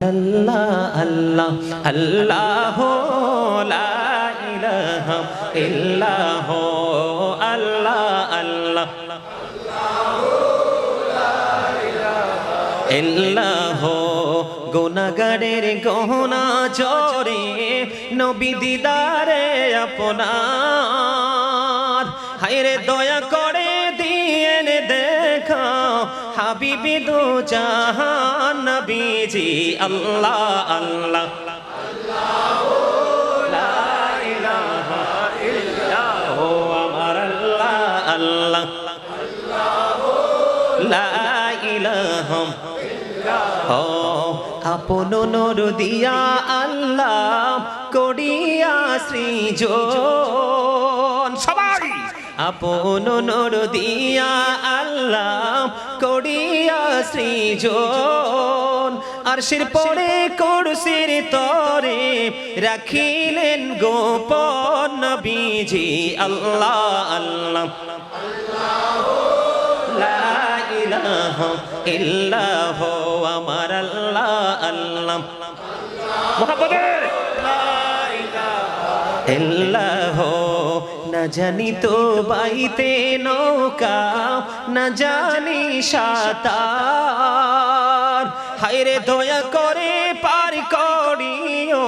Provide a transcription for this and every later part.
Allah Allah Allah la ilaha illallah Allah Allah illallah গুনাহগারের গহনা চরে নবী দিদারে আপনার হায়রে দয়া করে দিয়েন দেখা হাবিবি দো জাহান নবীজি আল্লাহ আল্লাহ আল্লাহ লা ইলাহা ইল্লাল্লাহ আমার আল্লাহ আল্লাহ আল্লাহ লা ইলাহা ইল্লাল্লাহ আপন নূর দিয়া আল্লাহ করিয়া সৃজন সবাই আপন নূর দিয়া আল্লাহ করিয়া সৃজন আরশের পরে কুরসির তরে রাখিলেন গোপন নবীজি আল্লাহ আল্লাহ আল্লাহ লা ইলাহা ইল্লাল্লাহ আমার আল্লাহ আল্লাহ মুহাম্মদে লা ইলাহা ইল্লাল্লাহ না জানি তো বাইতে নৌকা না জানি সাঁতার হায়রে দয়া করে পার করিও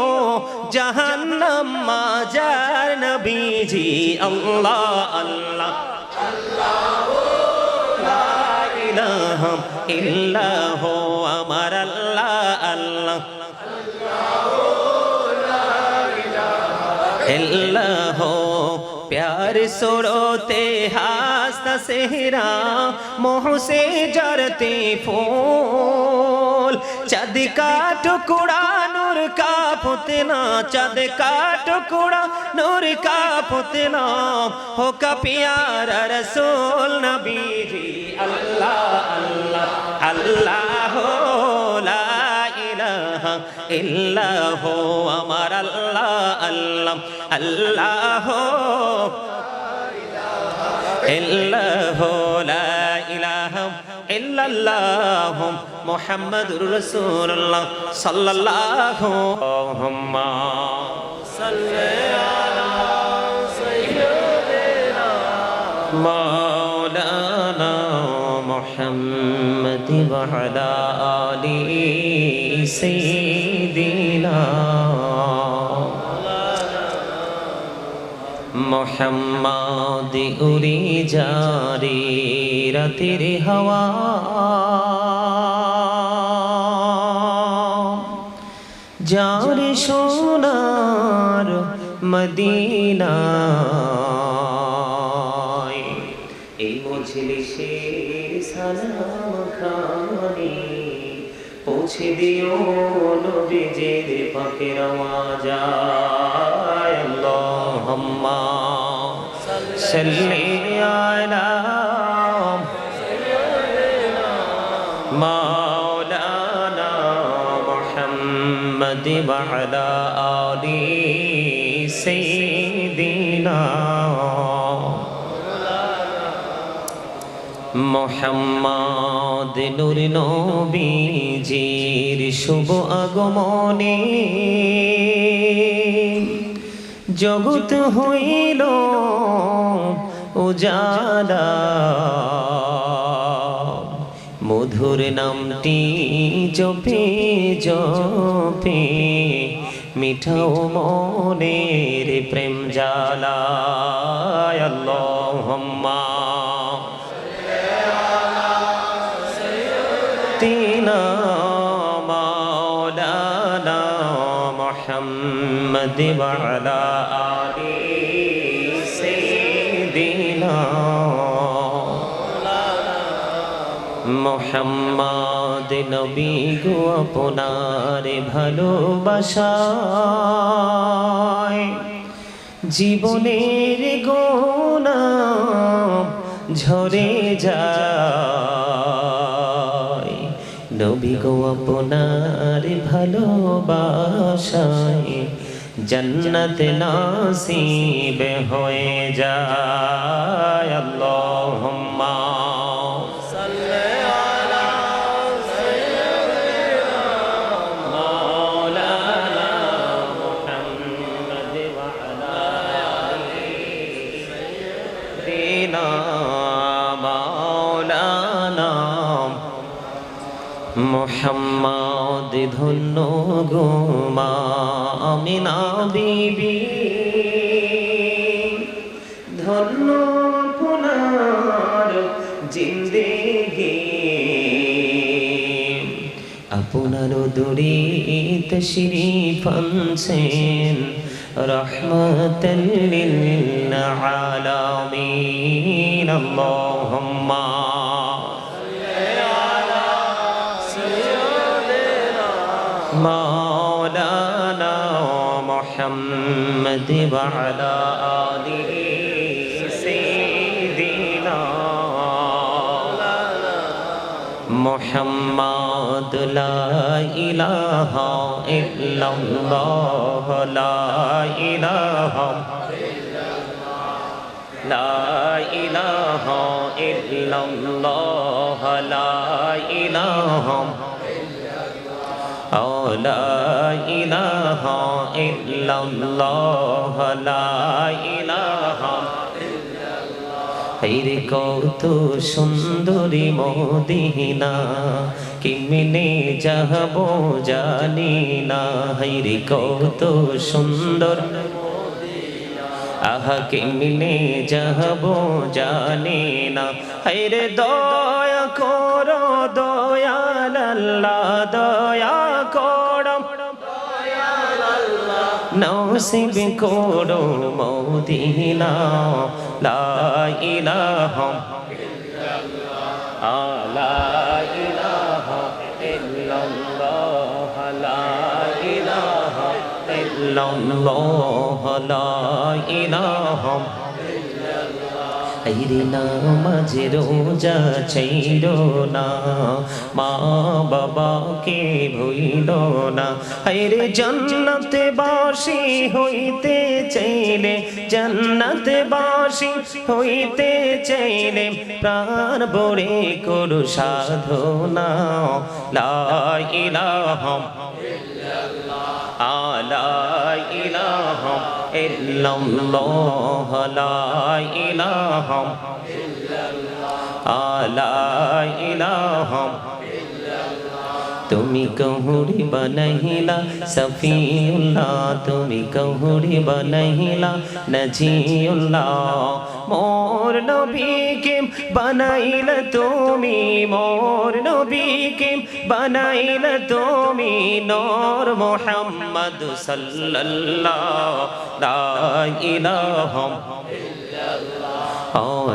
জাহান্নাম মাজার নবীজি আল্লাহ আল্লাহ আল্লাহ লা ইলাহা ইল্লাল্লাহ আমার আল্লাহ আল্লাহ ইল্লাল্লাহ प्यार सोड़ोते हास्ता सेहरा मोह से जरते फूल चाँद का टुकड़ा नूर का पुतना चाँद का टुकड़ा नूर का पुतना हो का प्यारा रसूल नबी जी अल्लाह अल्लाह अल्लाह ला इलाहा इल्लाह अमर अल्लाह अल्लाह अल्लाह إله لا إله إلا الله محمد رسول الله صلى الله اللهم صل على سيدنا مولانا محمد وعلى آل سيدنا मोहम्मद उड़ी जारी रातेर हवा जारे सोनार मदीना এই মজলিসের সালাম খানি পৌঁছে দিও নবীজির পাকের আওয়াজ আল্লাহুম্মা সাল্লি আলা মাওলানা মুহাম্মদ ওয়া আলা আলি সাইয়্যিদিনা মোহাম্মদ নূর নবীজির শুভ আগমনে জগৎ হইল উজালা মধুর নামটি জপে জপে মিঠাও মনের প্রেম জ্বালা আল্লাহুম্মা سيدنا مولانا محمد وعلى آل سيدنا মোহাম্মদ নবী গো আপনার ভালোবাসায় জীবনের গোনা ঝরে যায় নবী গো আপনার ভালোবাসায় জন্নত নাসিব হয়ে যায় আল্লাহুম্মা সাল্লি আলা সাইয়্যিদিনা মোহাম্মদ ধন্য গো মা আমিনা বিবি ধন্য আপনার জিন্দেগি আপনার দূরে তশরীফ আনছেন রহমাতাল লিল আলামিন আল্লাহুম্মা مولانا محمد وعلى آله سيدنا محمد لا إله إلا الله لا إله لا إله إلا الله لا إله لا إله إلا الله لا إله إلا الله হেরে কত সুন্দরী মদিনা কেমনে যাব জানি না হেরে কত সুন্দর আহা কেমনে যাব জানি না হেরে দয়া করো দয়াল আল্লাহ দয়া করো নসিব করো মদিনা লা ইলাহা ইল্লাল্লাহ লা ইলাহা ইল্লাল্লাহ লা ইলাহা ইল্লাল্লাহ লা ইলাহা আইরে নামাজ রোজা ছাইরো না মা বাবাকে ভুইলো না আইরে জান্নাতে বাসী হইতে চাইলে জান্নাতে বাসী হইতে চাইলে প্রাণ ভরে করো সাধনা লা ইলাহা ইল্লাল্লাহ লা ইলাহা ইল্লাল্লাহ লা ইলাহা ইল্লাল্লাহ লা ইলাহা তুমি কহুরি বনহিলা সফিউল্লাহ তুমি কহুরি বনহিলা নজিউল্লাহ মোর নবীকে বানাইলা তুমি মোর নবীকে বানাইলা তুমি নূর মুহাম্মদ সাল্লাল্লাহ লা ইলাহা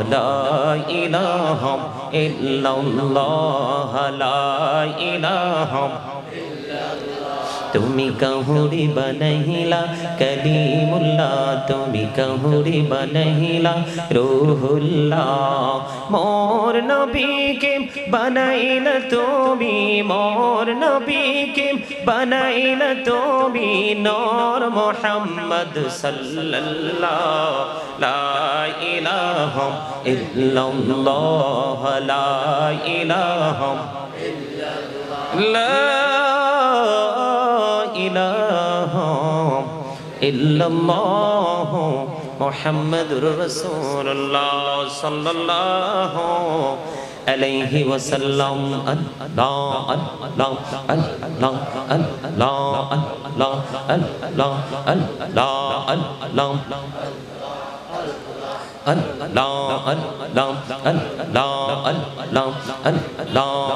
لا إله إلا الله لا إله তুমি কাহুরি বনহিলা কলিমুল্লাহ তুমি কাহুরি বনহিলা রূহুল্লাহ মোর নবীকে বানাইলা তুমি মোর নবীকে বানাইলা তুমি নূর মুহাম্মদ সাল্লাল্লাহ লা ইলাহা ইল্লাল্লাহ লা ইলাহা ইল্লাল্লাহ ইলাহা ইল্লাল্লাহ মুহাম্মাদুর রাসূলুল্লাহ সাল্লাল্লাহু আলাইহি ওয়াসাল্লাম আল্লাহ আল্লাহ আল্লাহ আল্লাহ আল্লাহ আল্লাহ আল্লাহ আল্লাহ Allah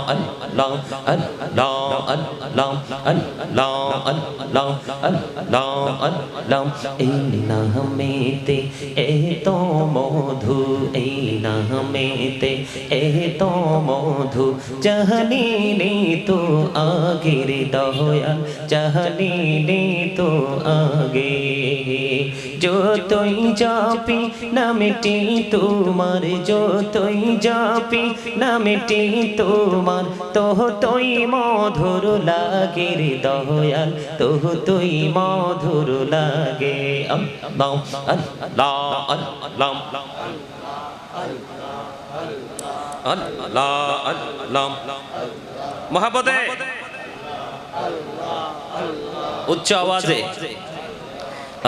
Allah Allah Allah Allah Allah Allah Allah এই নামেতে এত মধু এই নামেতে এত মধু জাহানিনি তো আগের দয়া জাহানিনি তো আগে যতই জাপি নামটি তোমার যতই জাপি নামটি তোমার তোই মধুর লাগে রে দয়াল তোই মধুর লাগে আল্লাহ আল্লাহ আল্লাহ আল্লাহ আল্লাহ মহব্বতে উচ্চ আওয়াজে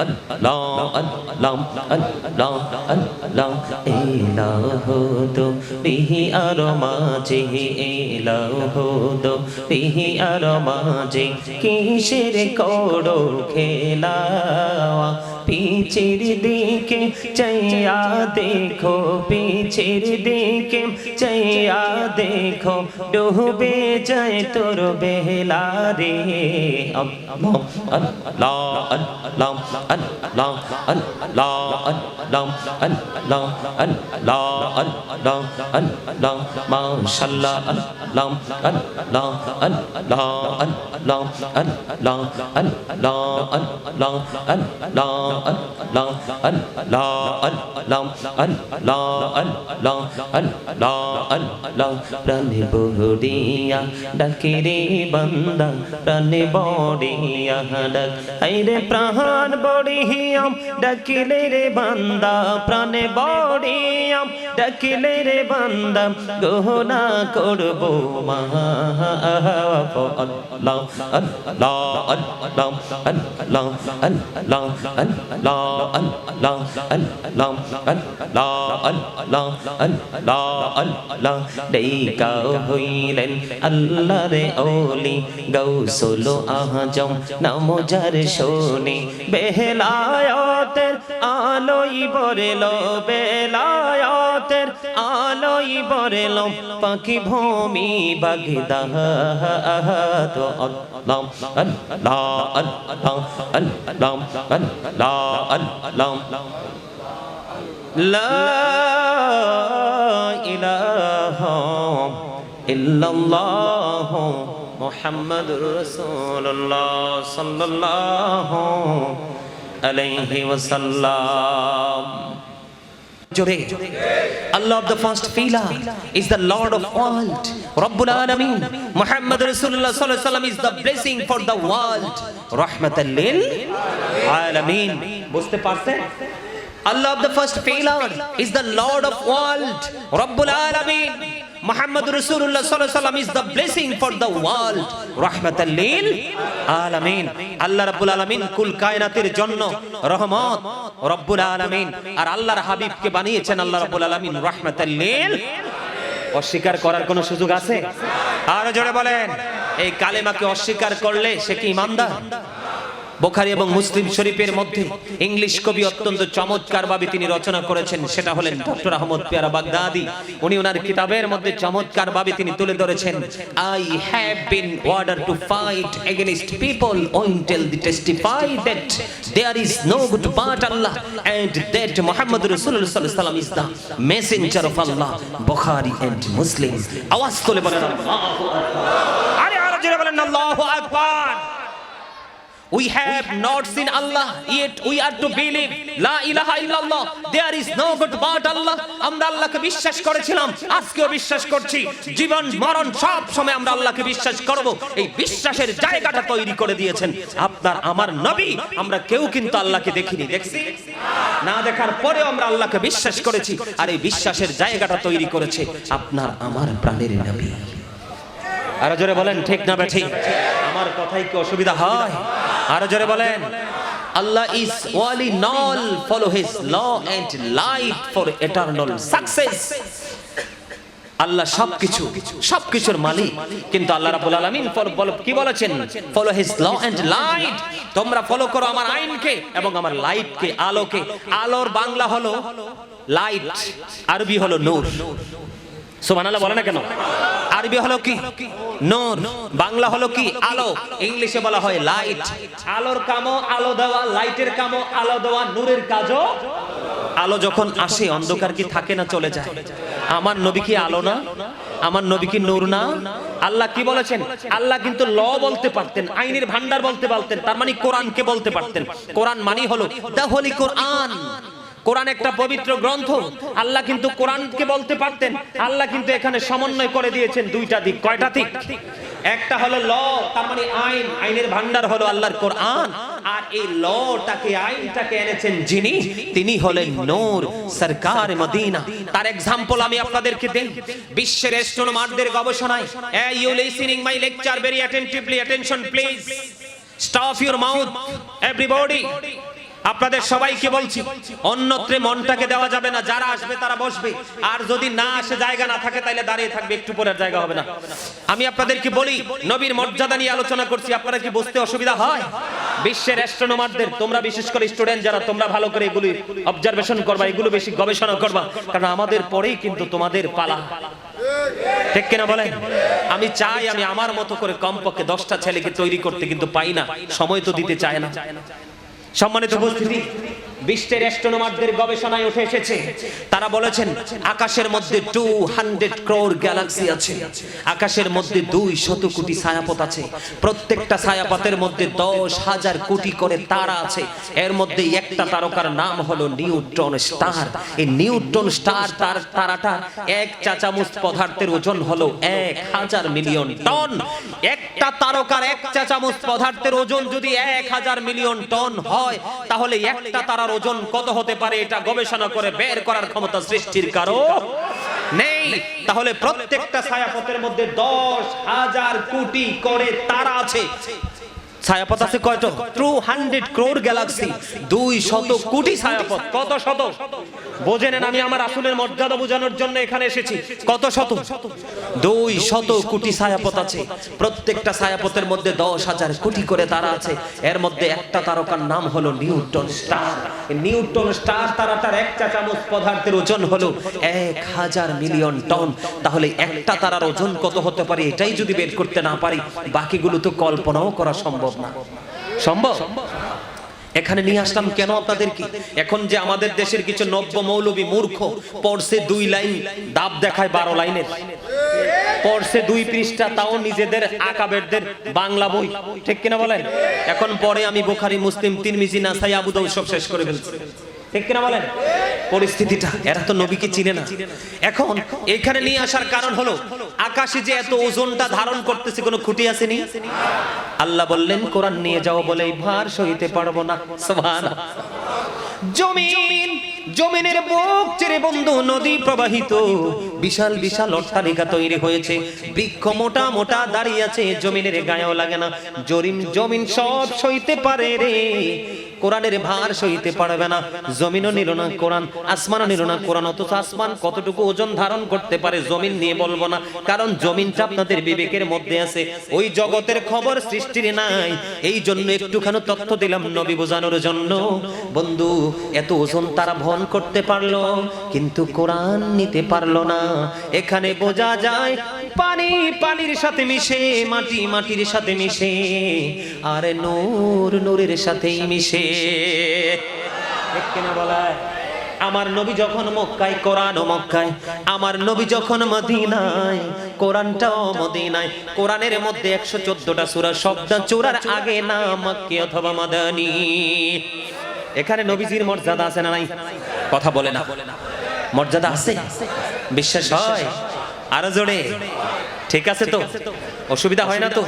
Allah Allah Allah Allah ilahu do bihi aramaje ilahu do bihi aramaje কিসের করো খেলা পিছের দিকে চাইয়া দেখো পিছের দিকে চাইয়া দেখো ডুবে যায় তোর বেলা রে আল্লাহ আল্লাহ আল্লাহ আল্লাহ আল্লাহ আল্লাহ আল্লাহ আল্লাহ আল্লাহ আল্লাহ মাশাআল্লাহ আল্লাহ আল্লাহ আল্লাহ আল্লাহ আল্লাহ আল্লাহ আল্লাহ আল্লাহ Allah Allah Allah Allah Allah Allah Allah প্রাণে বড়িয়া ডাকে রে বান্দা প্রাণে বড়িয়া ডাক আইরে প্রাণ বড়িয়া ডাকিলে রে বান্দা প্রাণে বড়িয়া ডাকিলে রে বান্দা গোনা করব মা Allah Allah Allah Allah Allah Allah Allah Allah Allah Allah Allah Allah দেইকা হইলেন আল্লাহর ওলি গৌসুল আজম নাম যার শুনি বেলায়েতের আলোই বরলো বেলায়েতের আলোই বরলো পাখি ভূমি Baghdad Allah Allah Allah Allah Allah La ilaha illallah Muhammadur Rasulullah sallallahu alayhi wa sallam. Allah of the first Fila is the Lord of world. Rabbul Alameen. Muhammad Rasulullah sallallahu alaihi wasallam is the blessing for the world. Rahmatan lil Alameen. বুঝতে পারছেন? Allah of the first Fila is the Lord of world. Rabbul Alameen. Muhammad Rasulullah sallallahu alaihi wasallam is the blessing for the world. Rahmatan lil Alameen. Allah Rabbul Alameen কুল কায়নাতের জন্য রহমত রব্বুল আলামিন আর আল্লাহর হাবিবকে বানিয়েছেন আল্লাহ রাব্বুল আলামিন রাহমাতাল লিল। অস্বীকার করার কোনো সুযোগ আছে? আর জোরে বলেন, এই কালেমাকে অস্বীকার করলে সে কি ঈমানদার? বুখারী এবং মুসলিম শরীফের মধ্যে ইংলিশ কবি অত্যন্ত চমৎকার ভাবে তিনি রচনা করেছেন, সেটা হলেন ডক্টর আহমদ পেয়ারা বাগদাদি। উনি ওনার কিতাবের মধ্যে চমৎকার ভাবে তিনি তুলে ধরেছেন, I have been order to fight against people until they testify that there is no good but Allah and that Muhammad Rasulullah sallallahu alaihi wasallam is the messenger of Allah. Bukhari and Muslim। আওয়াজ তুলে বলেন আল্লাহু আকবার। আরে আর জোরে বলেন আল্লাহু আকবার। We have not seen Allah, yet we are to believe La ilaha illallah, there is no God but Allah। আমরা আল্লাহকে বিশ্বাস করেছিলাম, আজকেও বিশ্বাস করছি, জীবন মরণ সব সময় আমরা আল্লাহকে বিশ্বাস করব। এই বিশ্বাসের জায়গাটা তৈরি করে দিয়েছেন আপনার আমার নবী। আমরা কেউ কিন্তু আল্লাহকে দেখিনি, দেখছি না, দেখার পরেও আমরা আল্লাহকে বিশ্বাস করেছি, আর এই বিশ্বাসের জায়গাটা তৈরি করেছে আপনার আমার প্রাণের নবী। আর জোরে বলেন ঠিক না ঠিক? আমার কথাই কি অসুবিধা হয়? আর জোরে বলেন, Allah is only null, follow his law and light for eternal success। আল্লাহ সবকিছুর মালিক, কিন্তু আল্লাহ রাব্বুল আলামিন কি বলেছেন? Follow his law and light. তোমরা ফলো করো আমার আইনকে এবং আমার লাইটকে, আলোকে। আলোর বাংলা হলো লাইট, আরবি হলো নূর। সুবহানাল্লাহ বলে না কেন? আরবি হলো কি? নূর। বাংলা হলো কি? আলো। ইংলিশে বলা হয় লাইট। আলোর কামও আলো দেওয়া, লাইটের কামও আলো দেওয়া, নূরের কাজও আলো। যখন আসে অন্ধকার কি থাকে না, চলে যায়? আমার নবী কি আলো না? আমার নবী কি নূর না? আল্লাহ কি বলেছেন? আল্লাহ কিন্তু ল বলতে পারতেন, আইনের ভান্ডার বলতে পারতেন, তার মানে কোরআনকে বলতে পারতেন। কোরআন মানে হলো দা হোলি কোরআন। কোরআন একটা পবিত্র গ্রন্থ। আল্লাহ কিন্তু কোরআনকে বলতে পারতেন। আল্লাহ কিন্তু এখানে সমন্বয় করে দিয়েছেন দুইটা দিক। কয়টা দিক? একটা হলো ল, তার মানে আইন, আইনের ভান্ডার হলো আল্লাহর কোরআন। আর এই লটাকে, আইনটাকে এনেছেন যিনি, তিনি হলেন নূর, সরকার মদিনা। তার एग्जांपल আমি আপনাদেরকে দেই। বিশ্বের অ্যাস্ট্রোনমারদের গবেষণায়, you listening my lecture very attentively, attention please, stop your mouth everybody, আপনাদের সবাইকে বলছি, অন্যত্রে মনটাকে দেওয়া যাবে না। যারা আসবে তারা বসবে, আর যদি না আসে, জায়গা না থাকে, তাহলে দাঁড়িয়ে থাকবে, একটু পরের জায়গা হবে না। আমি আপনাদেরকে বলি, নবীর মর্যাদা নিয়ে আলোচনা করছি, আপনারা কি বুঝতে অসুবিধা হয়? বিশ্বের অ্যাস্ট্রোনমারদের, তোমরা বিশেষ করে স্টুডেন্ট যারা, তোমরা ভালো করে এগুলি অবজারভেশন করবা, এগুলো বেশি গবেষণা করবা, কারণ আমাদের পরেই কিন্তু তোমাদের পালা, ঠিক কিনা বলেন? আমি চাই আমি আমার মতো করে কমপক্ষে 10টা ছেলেকে তৈরি করতে, কিন্তু পাই না, সময় তো দিতে চায় না। সম্মানিত উপস্থিতি, বিশ্বের অ্যাস্ট্রোনমারদের গবেষণায় উঠে এসেছে, তারা বলেছেন আকাশের মধ্যে 200 crore গ্যালাক্সি আছে, আকাশের মধ্যে 200 কোটি ছায়াপথ আছে, প্রত্যেকটা ছায়াপথের মধ্যে 10,000 কোটি করে তারা আছে। এর মধ্যে একটা তারকার নাম হলো নিউট্রন স্টার। এই নিউট্রন স্টার তারাটা 1 চা চামচ পদার্থের ওজন হলো 1000 মিলিয়ন টন। একটা তারকার 1 চা চামচ পদার্থের ওজন যদি 1000 মিলিয়ন টন হয়, তাহলে একটা তারার ওজন কত হতে পারে, এটা গবেষণা করে বের করার ক্ষমতা সৃষ্টির কারো নেই। তাহলে প্রত্যেকটা ছায়াপথের মধ্যে 10,000 কোটি করে তারা আছে। ছায়াপথ আছে কয়টা? 200 crore গ্যালাক্সি, 200 কোটি ছায়াপথ। কত শত? বুঝে নেন, আমি আমার রাসূলের মর্যাদা বোঝানোর জন্য এখানে এসেছি। কত শত? 200 কোটি ছায়াপথ আছে। প্রত্যেকটা ছায়াপথের মধ্যে 10,000 কোটি করে তারা আছে। এর মধ্যে একটা তারকার নাম হলো নিউট্রন স্টার। নিউট্রন স্টার তারাটার 1 চা চামচ পদার্থের ওজন হলো 1000 মিলিয়ন টন। তাহলে একটা তারার ওজন কত হতে পারে, এটাই যদি বের করতে না পারি, বাকিগুলো তো কল্পনাও করা সম্ভব না। সম্ভব? এখানে নিয়ে আসলাম কেন আপনাদেরকে, এখন যে আমাদের দেশের কিছু নব্য মৌলবী মূর্খ পড়ছে 2 লাইন, দাব দেখায় 12 লাইনের, পড়ছে 2 পৃষ্ঠা, তাও নিজেদের আকাবেরদের বাংলা বই, ঠিক কিনা বলেন? এখন পরে আমি বুখারী, মুসলিম, তিরমিজি, নাসাই, আবু দাউদ সব শেষ করে ফেলছি, ঠিক কিনা বলেন? পরিস্থিতিটা, এরা তো নবীকে চিনে না। এখন এখানে নিয়ে আসার কারণ হলো, আকাশে যে এত ওজনটা ধারণ করতেছে, কোনো খুঁটি আসেনি। আল্লাহ বললেন কোরআন নিয়ে যাও বলে ভার সইতে পারবো না। সুবহানাল্লাহ। জমিন, জমিনের বুক চিরে বন্ধু নদী প্রবাহিত, বিশাল বিশাল অট্টালিকা তৈরি হয়েছে, বৃক্ষ মোটা মোটা দাঁড়িয়ে আছে, জমিনের গায়েও লাগে না। জমিন সব সইতে পারে রে, কোরআনের ভার সইতে পারবে না। জমিনও নিল না কোরআন, আসমানও নিল না কোরআন। অথচ আসমান কতটুকু ওজন ধারণ করতে পারে, জমিন নিয়ে বলবো না, কারণ জমিনটা আপনাদের বিবেকের মধ্যে আছে, ওই জগতের খবর সৃষ্টির নাই। এই জন্য একটুখানি তথ্য দিলাম নবী বোঝানোর জন্য। বন্ধু, এত ওজন তারা বহন করতে পারলো, কিন্তু কোরআন নিতে পারলো না। এখানে বোঝা যায় পানি পানির সাথে মিশে, মাটি মাটির সাথে মিশে, আর নূর নূরের সাথেই মিশে, ঠিক কিনা বলে? আমার নবী যখন মক্কায়, কোরআনও মক্কায়। আমার নবী যখন মদিনায়, কোরআনটাও মদিনায়। কোরআনের মধ্যে 114টা সূরা, সবটা চূড়ার আগে না মক্কি অথবা মাদানী। এখানে নবীজির মর্যাদা আছে না নাই? কথা বলে না, মর্যাদা আছে? বিশ্বাস হয়? আরো জোরে, ঠিক আছে তো? অসুবিধা হয় না তো?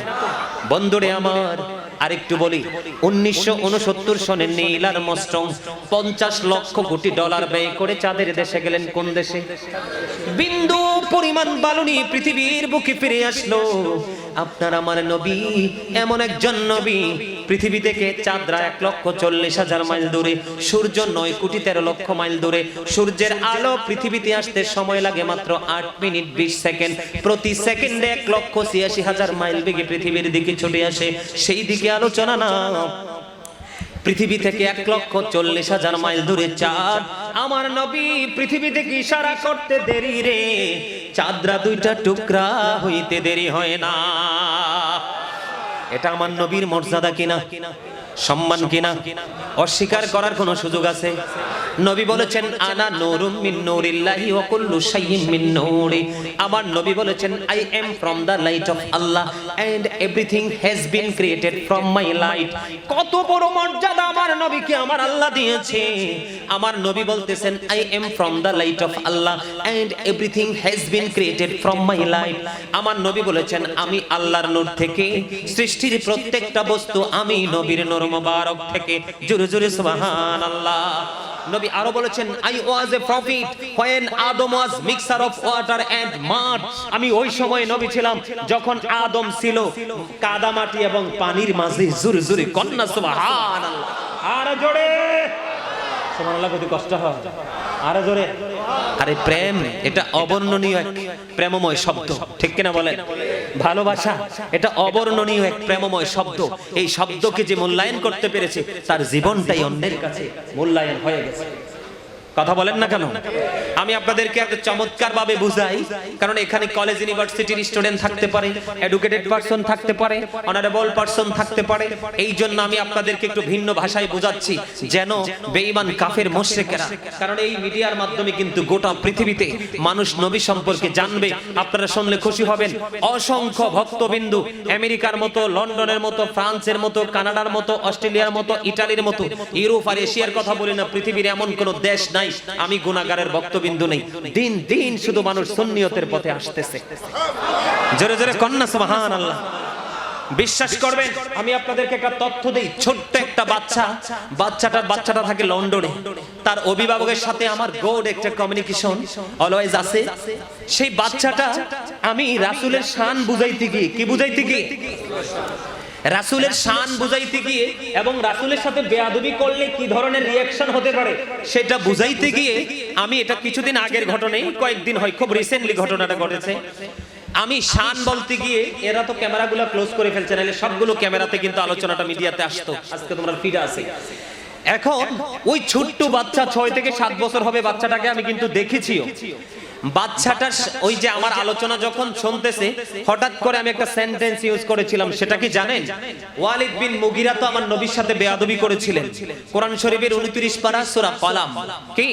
বন্ধুরে আমার, আরেকটু বলি, 1969 সনে Neil Armstrong 50 lakh crore dollar ব্যয় করে চাঁদের দেশে গেলেন। কোন দেশে? বিন্দু পরিমাণ বালু নিয়ে পৃথিবীর বুকে ফিরে আসলো। আপনার আমার নবী এমন একজন নবী, পৃথিবী থেকে চাঁদরা 1,40,000 মাইল দূরে, সূর্য 9,13,00,000 মাইল দূরে। সূর্যের আলো পৃথিবীতে আসতে সময় লাগে মাত্র 8 মিনিট 20 সেকেন্ড। প্রতি সেকেন্ডে 1,86,000 মাইল বেগে পৃথিবীর দিকে ছুটে আসে। সেই দিকে আলোচনা না, পৃথিবী থেকে 1,40,000 মাইল দূরে চাঁদ। আমার নবী পৃথিবী থেকে ইশারা করতে দেরি রে, চাঁদরা 2টা টুকরা হইতে দেরি হয় না। এটা আমার নবীর মর্যাদা কিনা, সম্মান কিনা? অস্বীকার করার কোন সুযোগ আছে? নবী বলেছেন আনা নূরুম মিন নূরিল্লাহি ওয়া কুল্লু শাইইন মিন নূরি। আমার নবী বলেছেন I am from the light of Allah and everything has been created from my light. কত বড় মর্যাদা আমার নবীকে আমার আল্লাহ দিয়েছে। আমার নবী বলতেছেন I am from the light of Allah and everything has been created from my light. আমার নবী বলেছেন আমি আল্লাহর নূর থেকে, সৃষ্টির প্রত্যেকটা বস্তু আমি নবীর নূর মুবারক থেকে। জোরে জোরে সুবহানাল্লাহ। নবী আরো বলেছেন I was a prophet when Adam was mixture of water and mud। আমি ওই সময় নবী ছিলাম যখন আদম ছিল কাদা মাটি এবং পানির মাঝে। জোরে জোরে কন্যা সুবহানাল্লাহ। আর জোরে সুবহানাল্লাহ, কত কষ্ট হয়, আর জোরে। আরে প্রেম এটা অবর্ণনীয় এক প্রেমময় শব্দ, ঠিক কিনা বলেন? ভালোবাসা এটা অবর্ণনীয় এক প্রেমময় শব্দ। এই শব্দকে যে মূল্যায়ন করতে পেরেছে তার জীবনটাই অন্যের কাছে মূল্যায়ন হয়ে গেছে। কথা বলেন না কেন? আমি আপনাদেরকে একটা চমৎকার ভাবে বুঝাই, কারণ এখানে কলেজ ইউনিভার্সিটির স্টুডেন্ট থাকতে পারে, এডুকেটেড পারসন থাকতে পারে, অনারেবল পারসন থাকতে পারে। এই জন্য আমি আপনাদেরকে একটু ভিন্ন ভাষায় বোঝাচ্ছি, যেন বেঈমান কাফের মুশরিকেরা, কারণ এই মিডিয়ার মাধ্যমে কিন্তু গোটা পৃথিবীতে মানুষ নবী সম্পর্কে জানবে। আপনারা শুনলে খুশি হবেন, অসংখ্য ভক্তবিন্দু আমেরিকার মতো, লন্ডনের মতো, ফ্রান্সের মতো, কানাডার মতো, অস্ট্রেলিয়ার মতো, ইটালির মতো, ইউরোপ আর এশিয়ার কথা বলি না, পৃথিবীর এমন কোন দেশ নাই আমি গুনাহগারের ভক্তবিন্দু নেই। দিন দিন শুধু মানুষ সুন্নিয়তের পথে আসতেছে। জোরে জোরে কন্যা সুবহানাল্লাহ। বিশ্বাস করবেন, আমি আপনাদেরকে একটা তথ্য দেই। ছোট্ট একটা বাচ্চাটা থাকে লন্ডনে, তার অভিভাবকের সাথে আমার গুড একটা কমিউনিকেশন অলওয়েজ আছে। সেই বাচ্চাটা আমি রাসূলের শান বুঝাইতে গিয়ে, কি বুঝাইতে গিয়ে, রাসূলের শান বুঝাইতে গিয়ে এবং রাসূলের সাথে বেয়াদবি করলে কি ধরনের রিঅ্যাকশন হতে পারে সেটা বুঝাইতে গিয়ে, আমি এটা কিছুদিন আগের ঘটনাই, কয়েকদিন হয়, খুব রিসেন্টলি ঘটনাটা ঘটেছে। আমি শান বলতে গিয়ে, এরা তো ক্যামেরাগুলো ক্লোজ করে ফেলছে, নাহলে সবগুলো ক্যামেরাতে কিন্তু আলোচনাটা মিডিয়াতে আসতো। আজকে তোমরা ফিডে আছে। এখন ওই ছোট্ট বাচ্চা, 6 থেকে 7 বছর হবে বাচ্চাটাকে, আমি কিন্তু দেখেছিও। বাচ্চাটা ওই যে আমার আলোচনা যখন শুনতেছে, হঠাৎ করে আমি একটা সেন্টেন্স ইউজ করেছিলাম, সেটা কি জানেন? ওয়ালিদ বিন মুগিরা তো আমার নবীর সাথে বেয়াদবি করেছিলেন। কোরআন শরীফের 29 পারা সূরা কলাম, কি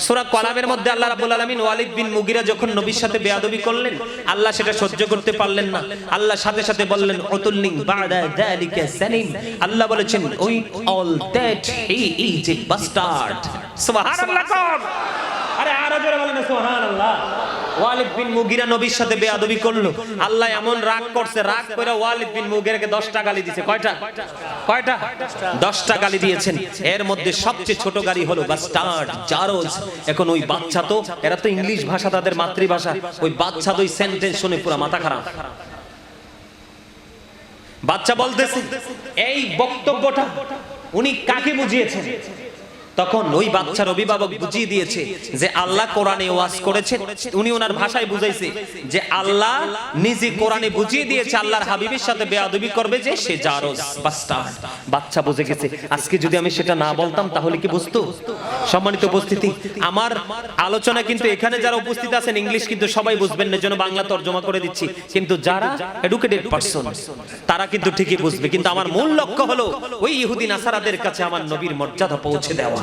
সূরা কলামের মধ্যে আল্লাহ রাব্বুল আলামিন ওয়ালিদ বিন মুগিরা যখন নবীর সাথে বেয়াদবি করলেন, আল্লাহ সেটা সহ্য করতে পারলেন না। আল্লাহ সাথে সাথে বললেন উতুল্লিন বাদা যালিকা সানিম। আল্লাহ বলেছেন we all that he is a bastard. সুবহানাল্লাহ। আরে আরো জোরে বলেন সুবহানাল্লাহ। ওয়ালিদ বিন মুগিরা নবীর সাথে বেয়াদবি করলো, আল্লাহ এমন রাগ করছে, রাগ করে ওয়ালিদ বিন মুগিরাকে 10টা গালি দিয়েছে। কয়টা? 10টা গালি দিয়েছেন। এর মধ্যে সবচেয়ে ছোট গালি হলো বাস্টার্ড, জারজ। এখন ওই বাচ্চা তো, এরা তো ইংলিশ ভাষা তাদের মাতৃভাষা, ওই বাচ্চা তো ওই সেন্টেন্স শুনে পুরো মাথা খারাপ। বাচ্চা বলতেছে এই বক্তব্যটা উনি কাকে বুঝিয়েছেন? তখন ওই বাচ্চার অভিভাবক বুঝিয়ে দিয়েছে যে আল্লাহ কোরআনে ওয়াজ করেছেন। উনি ওনার ভাষায় বুঝাইছে যে আল্লাহ নিজে কোরআনে বুঝিয়ে দিয়েছে আল্লাহর হাবিবের সাথে বেয়াদবি করবে যে সে জারজ, বাস্টার্ড। বাচ্চা বুঝে গেছে। আজকে যদি আমি সেটা না বলতাম তাহলে কি বুঝতো? সম্মানিত উপস্থিতি, আমার আলোচনা কিন্তু এখানে যারা উপস্থিত আছেন ইংলিশ কিন্তু সবাই বুঝবেন না, জন্য বাংলা তরজমা করে দিচ্ছি। কিন্তু যারা এডুকেটেড পারসন তারা কিন্তু ঠিকই বুঝবে। কিন্তু আমার মূল লক্ষ্য হলো ওই ইহুদি নাসারাদের কাছে আমার নবীর মর্যাদা পৌঁছে দেওয়া।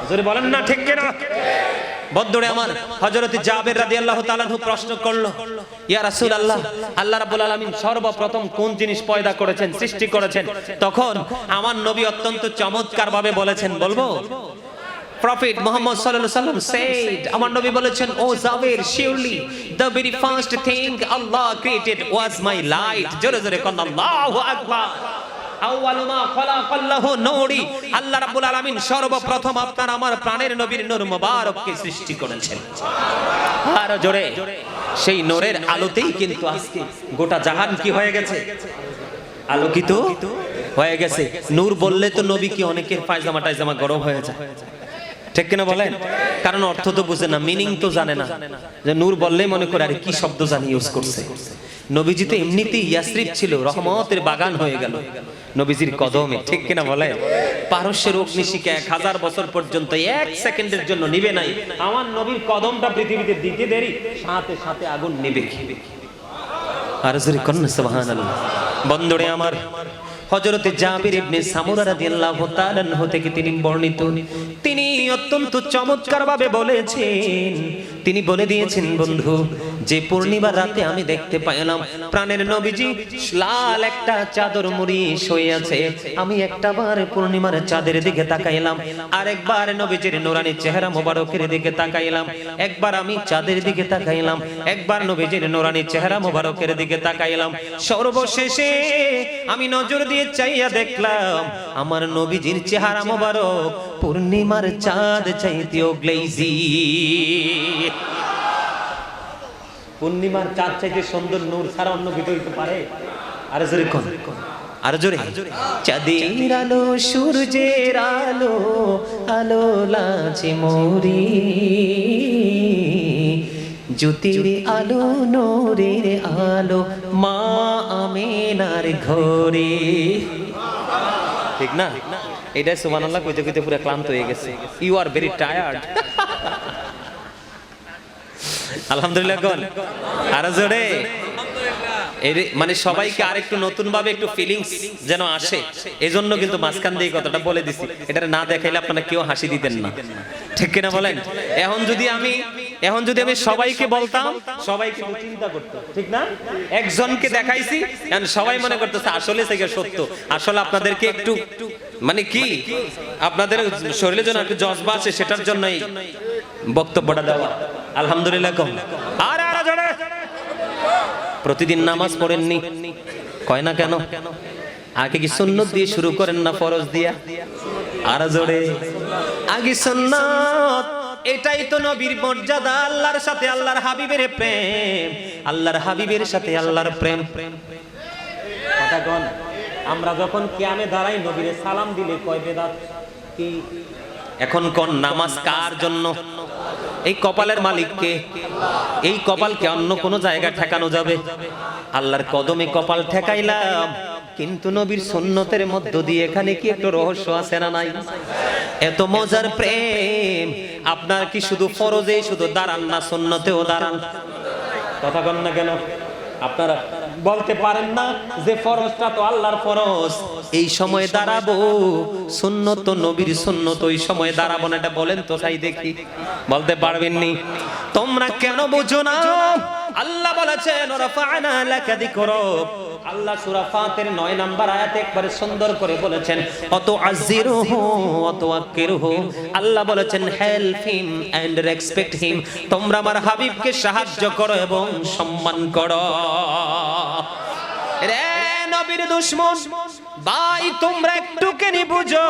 জোরে বলেন না ঠিক কিনা? বদরে আমার হযরত জাবের রাদিয়াল্লাহু তাআলা প্রশ্ন করলো, ইয়া রাসূলুল্লাহ, আল্লাহ রাব্বুল আলামিন সর্বপ্রথম কোন জিনিস পয়দা করেছেন, সৃষ্টি করেছেন? তখন আমার নবী অত্যন্ত চমৎকার ভাবে বলেছেন, বলবো? Prophet Muhammad sallallahu alaihi wasallam said, আমার নবী বলেছেন, ও Jaber, surely the very first thing Allah created was my light. জোরে জোরে কোন আল্লাহু আকবার। আউয়ালুমা খালাকাল্লাহু নূরি। আল্লাহ রাব্বুল আলামিন সর্বপ্রথম আপনার আমার প্রাণের নবীর নূর মুবারককে সৃষ্টি করেছেন। আর জোরে, সেই নূরের আলোতেই কিন্তু আজকে গোটা জাহান কি হয়ে গেছে? আলোকিত হয়ে গেছে। নূর বললে তো নবী কি অনেকের পায়জামা টায়জামা গরম হয়ে যায়, ঠিক কিনা বলেন? কারণ অর্থ তো বুঝে না, মিনিং তো জানে না। যে নূর বললেই মনে করে আরে কি শব্দ জানি ইউজ করছে। নবীজি তো এমনিতেই ইয়াসরিব ছিল, রহমতের বাগান হয়ে গেল নবীজির কদমে, ঠিক কিনা বলেন? পারস্যের অগ্নিশিখা 1000 বছর পর্যন্ত 1 সেকেন্ডের জন্য নিবে নাই। আমার নবীর কদমটা পৃথিবীতে দিতে দেরি, সাথে সাথে আগুন নিবে। আর জোরে কন্না সুবহানাল্লাহ। বন্ধুরে আমার, হযরতে জাবির ইবনে সামুরা রাদিয়াল্লাহু তাআলা আনহু থেকে তিনি বর্ণিত, তিনি অত্যন্ত চমৎকার ভাবে বলেছেন, তিনি বলে দিয়েছেন, বন্ধু, যে পূর্ণিমার রাতে আমি দেখতে পাইলাম প্রাণের নবীজি লাল একটা চাদর মুড়ি শুয়ে আছে। আমি একটাবার পূর্ণিমার চাঁদের দিকে তাকাইলাম, আরেকবার নবীজির নূরানি চেহারা মোবারকের দিকে তাকাইলাম, একবার আমি চাঁদের দিকে তাকাইলাম, একবার নবীজির নূরানি চেহারা মোবারকের দিকে তাকাইলাম। সর্বশেষে আমি নজর দিয়ে চাইয়া দেখলাম আমার নবীজির চেহারা মোবারক পূর্ণিমার চাঁদ চাইতেও গ্লেজি। পূর্ণিমার চাঁদ চাইতে সুন্দর নূর ছাড়া অন্য কিছু হইতে পারে? আরে জোরে কোন আর জোরে, চাঁদের আলো সূর্যের আলো, আলো লাচে মোরে, জ্যোতির আলো নূরের আলো, মা আমেনার ঘরে। ঠিক না? এটাই সুবহানাল্লাহ কইতে কইতে পুরো ক্লান্ত হয়ে গেছে। You are very tired. আলহামদুলিল্লাহ কোন আর জোরে, মানে সবাইকে আরেকটু নতুন ভাবে একটু ফিলিংস যেন আসে, এজন্য কিন্তু মাঝখান দিয়ে কথাটা বলে দিছি। এটা না দেখাইলে আপনারা কেউ হাসি দিতেন না, ঠিক কিনা বলেন? এখন যদি আমি সবাইকে বলতাম, সবাই কিন্তু চিন্তা করতো, ঠিক না? একজনকে দেখাইছি, এখন সবাই মনে করতেছে আসলে সেটা সত্য। আসলে আপনাদেরকে একটু মানে কি আপনাদের শরীরের জন্য একটু জজবা আছে, সেটার জন্যই বক্তব্যটা দেওয়া। আলহামদুলিল্লাহ কম আর জোরে। প্রতিদিন নামাজ পড়েননি, কয় না কেন? আগে কি সুন্নত দিয়ে শুরু করেন না ফরজ দিয়া? আর জোরে, আগে সুন্নত। এটাই তো নবীর মর্যাদা, আল্লাহর সাথে আল্লাহর হাবিবের প্রেম, আল্লাহর হাবিবের সাথে আল্লাহর প্রেম। কথা কোন? আমরা যখন কিয়ামে দাঁড়াই, নবীরে সালাম দিলে কয় বেদাত কি? এখন কোন নামাজ কার জন্য? এই কপালের মালিককে। এই কপালকে অন্য কোন জায়গায় ঠেকানো যাবে? আল্লাহর কদমে কপাল ঠেকাইলাম, কিন্তু নবীর সুন্নতের মধ্য দিয়ে এখানে কি একটু রহস্য আছে না নাই? এত মজার প্রেম। আপনার কি শুধু ফরজে শুধু দাঁড়ান না, সুন্নতেও দাঁড়ান? কথা বল না কেন? আপনারা বলতে পারেন না যে ফরজটা তো আল্লাহর ফরজ, এই সময় দাঁড়াবো, সুন্নত তো নবীর সুন্নত, ওই সময় দাঁড়াবো না, এটা বলেন তো তাই দেখি। বলতে পারবেননি? তোমরা কেন বুঝো না? আল্লাহ বলেছেন রাফা'না লাকা যিকরাক। আল্লাহ সূরা ফাতির 9 নাম্বার আয়াতে একবারে সুন্দর করে বলেছেন অত আজিরুহু অত আকিরুহু। আল্লাহ বলেছেন help him and respect him. তোমরা আমার হাবিবকে সাহায্য করো এবং সম্মান করো। রে নবীর দুশমন ভাই, তোমরা একটুখানি বুঝো,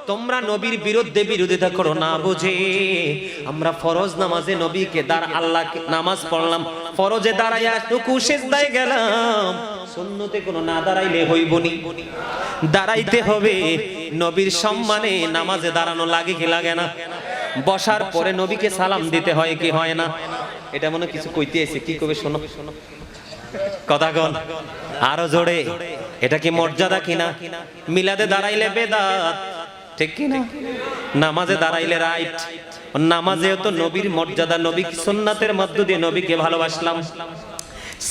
তোমরা নবীর বিরুদ্ধে বিরোধিতা করো না বুঝে। আমরা ফরজ নামাজে নবীকে আল্লাহ নামাজ পড়লাম, ফরজে দাঁড়াইয়া রুকু সিজদায় গেলাম, সুন্নতে কোনো না দাঁড়াইলে হইবনি, দাঁড়াইতে হবে। নবীর সম্মানে নামাজে দাঁড়ানো লাগে কি লাগে না? বসার পরে নবীকে সালাম দিতে হয় কি হয় না? এটা মনে কিছু কইতে এসে কি কবে শোনো, কথা কন আরো জোরে। এটা কি মর্যাদা কিনা? মিলাদে দাঁড়াইলে বেদাত, ঠিক কিনা? নামাজে দাঁড়াইলে রাইট। নামাজেও তো নবীর মর্যাদা, নবী সুন্নাতের মধ্য দিয়ে নবীকে ভালোবাসলাম।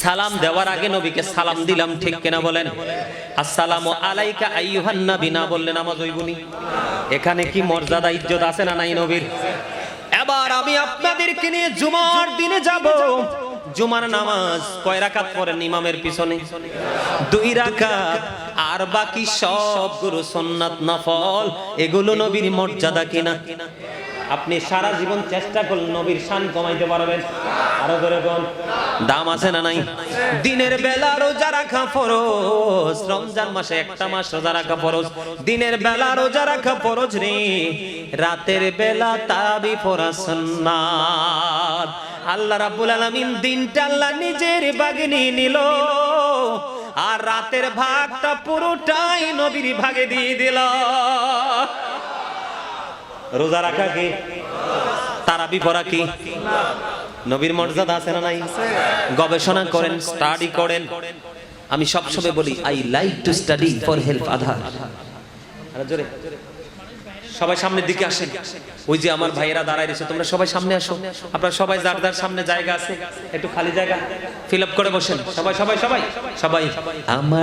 সালাম দেওয়ার আগে নবীকে সালাম দিলাম, ঠিক কিনা বলেন? আসসালামু আলাইকা আইয়ুহান নবী না বললে নামাজ হইবনি। এখানে কি মর্যাদা ইজ্জত আছে না নাই নবীর? এবার আমি আপনাদেরকে নিয়ে জুমার দিনে যাব। জুমার নামাজ কয় রাকাত পড়েন ইমামের পিছনে? 2 রাকাত। আর বাকি সবগুলো সুন্নাত নফল। এগুলো নবীর মর্যাদা কিনা? আপনি সারা জীবন চেষ্টা করলে নবীর শান কমাইতে পারবেন? আরো ধরে বল, দাম আছে না নাই? দিনের বেলা রোজা রাখা ফরজ, রমজান মাসে একটা মাস রোজা রাখা ফরজ। দিনের বেলা রোজা রাখা ফরজ রে, রাতের বেলা তারাবি পড়া সুন্নাত। আল্লাহ রাব্বুল আলামিন দিনটা আল্লাহ নিজের ভাগে নিয়ে নিল, আর রাতের ভাগটা পুরোটাই নবীর ভাগে দিয়ে দিল। রোজা রাখা কি? তারাবি পড়া কি? নবীর মর্যাদা আছে না নাই? গবেষণা করেন, স্টাডি করেন। আমি সবসময় বলি I like to study for help আদার। জোরে সবাই সামনের দিকে আসেন। ওই যে আমার ভাইয়েরা দাঁড়ায় রয়েছে, তোমরা সবাই সামনে আসো। আপনারা সবাই যার যার সামনে জায়গা আছে, একটু খালি জায়গা ফিল আপ করে বসেন। সবাই সবাই সবাই সবাই আমার